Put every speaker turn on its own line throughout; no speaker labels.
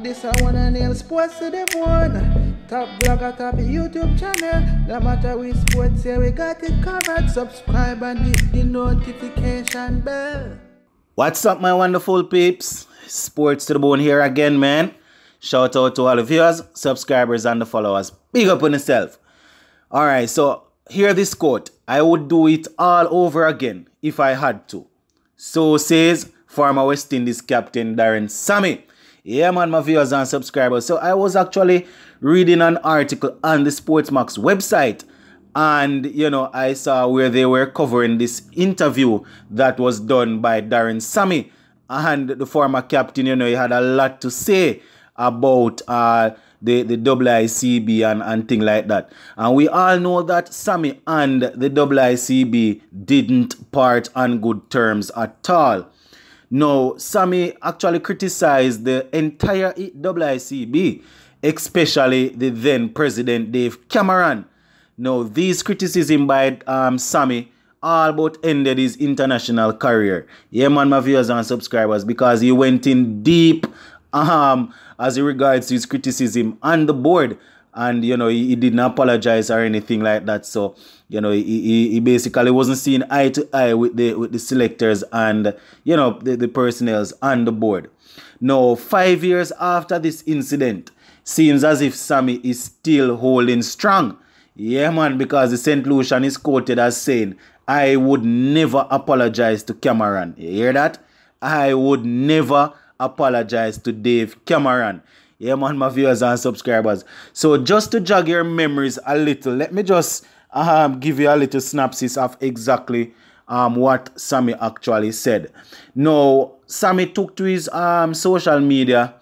This I wanna nail sports to the bone. Top blogger, top YouTube channel. No matter which sports, yeah, we got it covered. Subscribe and hit the notification bell.
What's up, my wonderful peeps? Sports to the bone here again, man. Shout out to all the viewers, subscribers, and the followers. Big up on yourself. Alright, so hear this quote. I would do it all over again if I had to. So says former West Indies captain Darren Sammy. Yeah, man, my viewers and subscribers. So I was actually reading an article on the Sportsmax website. And, I saw where they were covering this interview that was done by Darren Sammy. And the former captain, he had a lot to say about the IICB and things like that. And we all know that Sammy and the IICB didn't part on good terms at all. No, Sammy actually criticized the entire IICB, especially the then President Dave Cameron. Now, these criticisms by Sammy all but ended his international career. Yeah, man, my viewers and subscribers, because he went in deep as it regards to his criticism on the board. And, he didn't apologize or anything like that. So, he basically wasn't seeing eye to eye with the selectors and, the personnel on the board. Now, 5 years after this incident, seems as if Sammy is still holding strong. Yeah, man, because the St. Lucian is quoted as saying, I would never apologize to Cameron. You hear that? I would never apologize to Dave Cameron. Yeah, man, my viewers and subscribers. So just to jog your memories a little, let me just give you a little synopsis of exactly what Sammy actually said. Now, Sammy took to his social media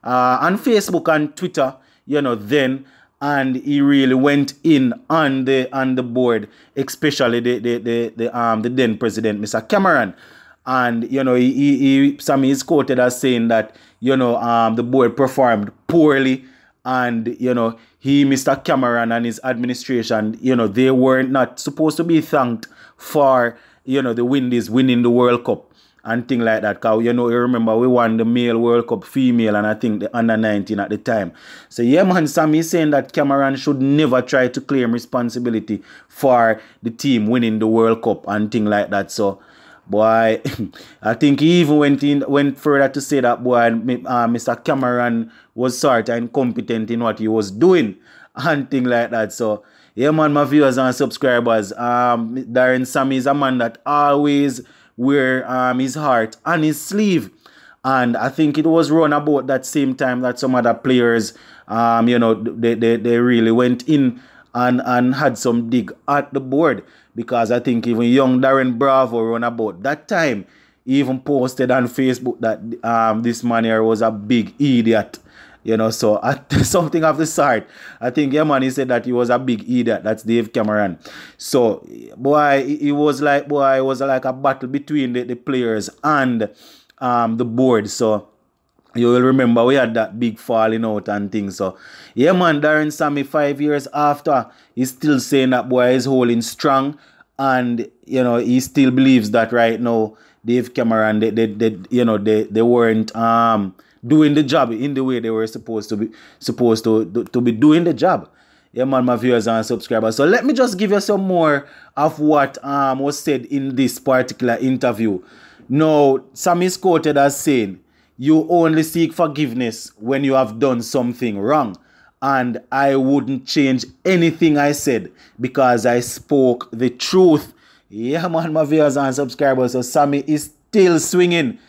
on Facebook and Twitter, then, and he really went in on the board, especially the then president, Mr. Cameron. And, Sammy is quoted as saying that, the board performed poorly. And, Mr. Cameron and his administration, they were not supposed to be thanked for, the Windies winning the World Cup and things like that. Because, you remember we won the male World Cup, female, and I think the under 19 at the time. So, yeah, man, Sammy is saying that Cameron should never try to claim responsibility for the team winning the World Cup and things like that. So, boy, I think he even went further to say that, boy, Mr. Cameron was sort of incompetent in what he was doing and things like that. So, yeah, man, my viewers and subscribers, Darren Sammy is a man that always wear his heart on his sleeve. And I think it was run about that same time that some other players, they really went in and had some dig at the board. Because I think even young Darren Bravo run about that time, he even posted on Facebook that this man here was a big idiot. So something of the sort. I think, yeah, man, he said that he was a big idiot. That's Dave Cameron. So, boy, it was like a battle between the players and the board. So, you will remember we had that big falling out and things. So, yeah, man, Darren Sammy, 5 years after, he's still saying that boy is holding strong. And, he still believes that right now, Dave Cameron, they weren't doing the job in the way they were supposed to be doing the job. Yeah, man, my viewers and subscribers. So let me just give you some more of what was said in this particular interview. Now, Sammy is quoted as saying, you only seek forgiveness when you have done something wrong. And I wouldn't change anything I said because I spoke the truth. Yeah, man, my viewers and subscribers. So Sammy is still swinging.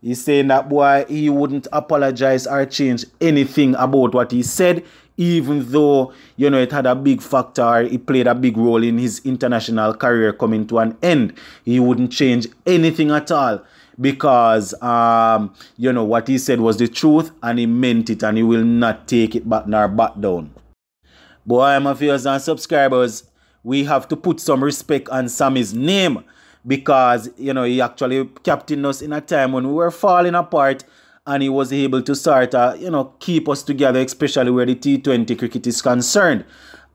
He's saying that, boy, he wouldn't apologize or change anything about what he said, even though, it had a big factor. It played a big role in his international career coming to an end. He wouldn't change anything at all. Because, what he said was the truth and he meant it and he will not take it back nor back down. Boy, my viewers and subscribers, we have to put some respect on Sammy's name because, he actually captained us in a time when we were falling apart and he was able to sort of, keep us together, especially where the T20 cricket is concerned.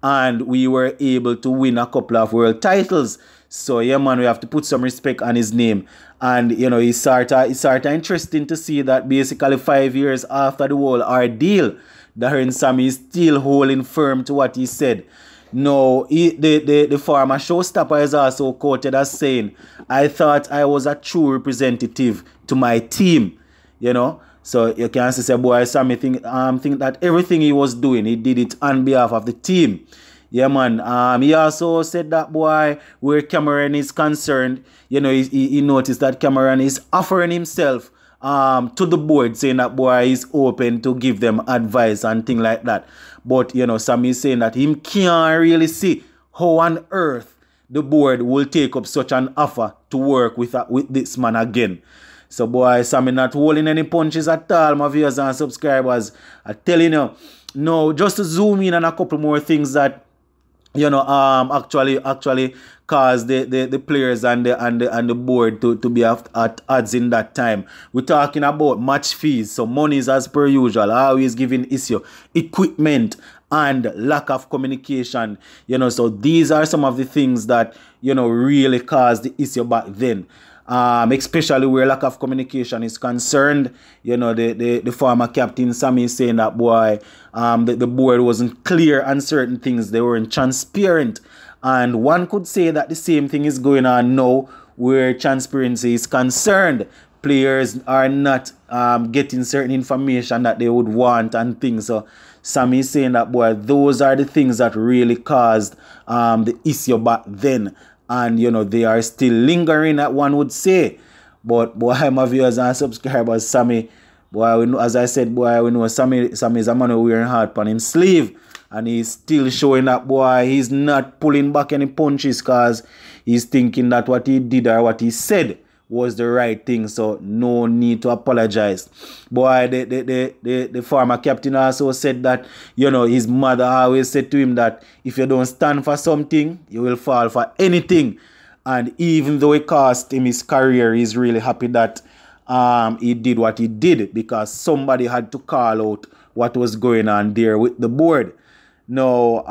And we were able to win a couple of world titles. So yeah, man, we have to put some respect on his name. And you know, it's sort of interesting to see that basically 5 years after the whole ordeal, Darren Sammy is still holding firm to what he said. No, the former showstopper is also quoted as saying, "I thought I was a true representative to my team," you know. So you can say, boy, Sammy think that everything he was doing, he did it on behalf of the team. Yeah, man. He also said that, boy, where Cameron is concerned, you know, he noticed that Cameron is offering himself to the board, saying that, boy, is open to give them advice and thing like that. But, you know, Sammy is saying that him can't really see how on earth the board will take up such an offer to work with this man again. So, boy, Sammy not holding any punches at all, my viewers and subscribers. I'm telling you, no, just to zoom in on a couple more things that, you know, actually caused the players and the board to be at odds in that time. We're talking about match fees, so monies as per usual, always giving issue, equipment, and lack of communication. You know, so these are some of the things that, you know, really caused the issue back then. Especially where lack of communication is concerned. You know, the former captain Sammy is saying that, boy, the board wasn't clear on certain things. They weren't transparent. And one could say that the same thing is going on now where transparency is concerned. Players are not getting certain information that they would want and things. So Sammy is saying that, boy, those are the things that really caused the issue back then. And, you know, they are still lingering, that one would say. But, boy, my viewers and subscribers, Sammy, boy, we know, as I said, boy, we know Sammy is a man who wearing heart on him sleeve. And he's still showing that, boy, he's not pulling back any punches because he's thinking that what he did or what he said was the right thing. So, no need to apologize. Boy, the former captain also said that, you know, his mother always said to him that if you don't stand for something, you will fall for anything. And even though it cost him his career, he's really happy that he did what he did because somebody had to call out what was going on there with the board. Now,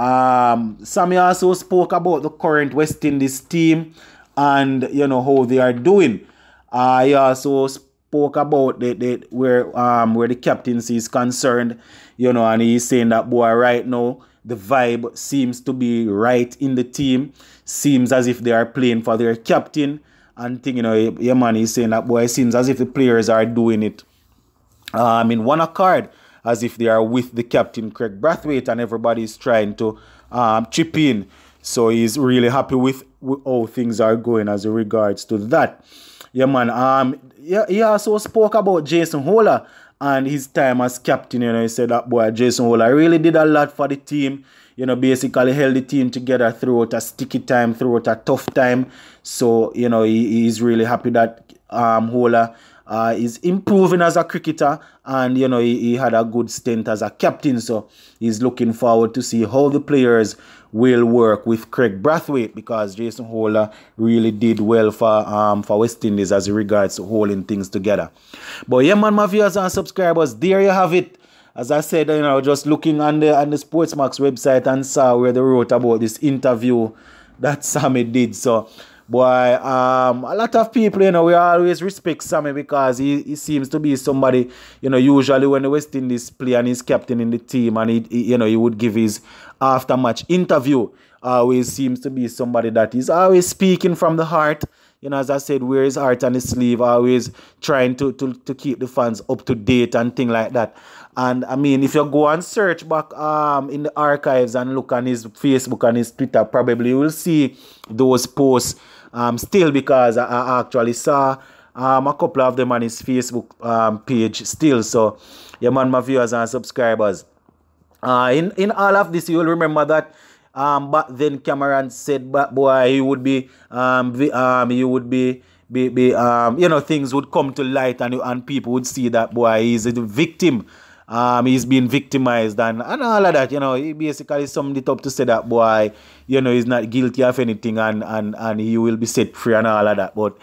Sammy also spoke about the current West Indies team and, you know, how they are doing. He also spoke about where the captaincy is concerned, you know, and he's saying that, boy, right now the vibe seems to be right in the team. Seems as if they are playing for their captain and thing, you know. Yeah, man, he's saying that, boy, it seems as if the players are doing it in one accord, as if they are with the captain Craig Brathwaite, and everybody's trying to chip in. So he's really happy with how things are going as regards to that. Yeah, man. He also spoke about Jason Holler and his time as captain. You know, he said that, boy, Jason Holler really did a lot for the team. You know, basically held the team together throughout a sticky time, throughout a tough time. So, you know, he's really happy that Holler is improving as a cricketer, and you know he had a good stint as a captain, so he's looking forward to see how the players will work with Craig Brathwaite, because Jason Holler really did well for West Indies as regards to holding things together. But yeah, man, my viewers and subscribers, there you have it. As I said, you know, just looking on the Sportsmax website and saw where they wrote about this interview that Sammy did. So boy, a lot of people, you know, we always respect Sammy because he seems to be somebody, you know, usually when the West Indies play and he's captain in the team and he you know, he would give his after-match interview. Always seems to be somebody that is always speaking from the heart. You know, as I said, wear his heart on his sleeve, always trying to keep the fans up to date and thing like that. And I mean, if you go and search back in the archives and look on his Facebook and his Twitter, probably you will see those posts still, because I actually saw a couple of them on his Facebook page still. So, yeah, man, my viewers and subscribers. In all of this, you will remember that back then Cameron said, boy, he would be, you know, things would come to light and people would see that, boy, he's a victim. He's been victimized and all of that, you know. He basically summed it up to say that, boy, you know, he's not guilty of anything and he will be set free and all of that. But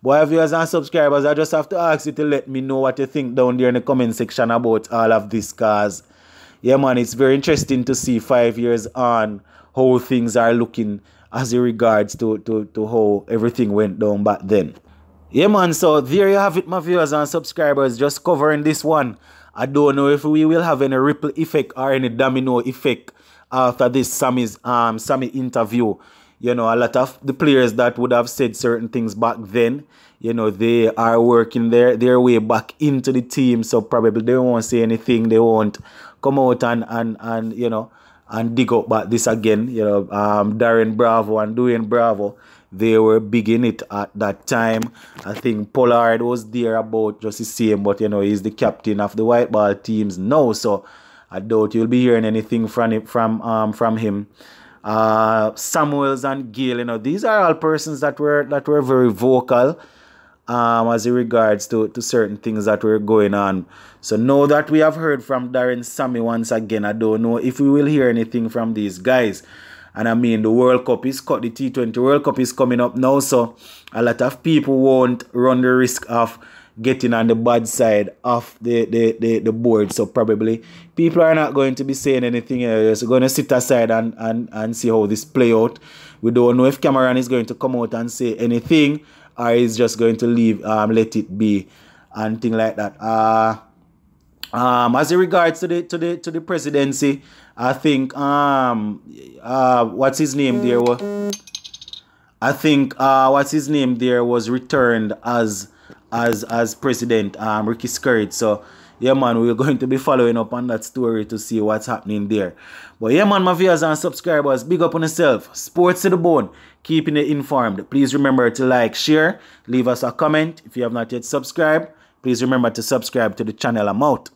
boy, viewers and subscribers, I just have to ask you to let me know what you think down there in the comment section about all of this, cause yeah, man, it's very interesting to see 5 years on how things are looking as in regards to how everything went down back then. Yeah, man, so there you have it, my viewers and subscribers, just covering this one. I don't know if we will have any ripple effect or any domino effect after this Sammy interview. You know, a lot of the players that would have said certain things back then, you know, they are working their way back into the team, so probably they won't say anything. They won't come out and you know, and dig up back this again. You know, Darren Bravo and Dwayne Bravo, they were big in it at that time. I think Pollard was there about just the same, but you know, he's the captain of the white ball teams now, so I doubt you'll be hearing anything from him. Samuels and Gale, you know, these are all persons that were very vocal as in regards to certain things that were going on. So now that we have heard from Darren Sammy once again, I don't know if we will hear anything from these guys. And I mean, the World Cup is cut, the T20 World Cup is coming up now, so a lot of people won't run the risk of getting on the bad side of the board. So probably people are not going to be saying anything. They're just going to sit aside and see how this play out. We don't know if Cameron is going to come out and say anything, or he's just going to leave, let it be, and things like that. As in regards to the presidency, I think what's his name there? I think what's his name there was returned as president, Ricky Skurrit. So yeah, man, we're going to be following up on that story to see what's happening there. But yeah, man, my viewers and subscribers, big up on yourself. Sports to the bone, keeping it informed. Please remember to like, share, leave us a comment. If you have not yet subscribed, please remember to subscribe to the channel. I'm out.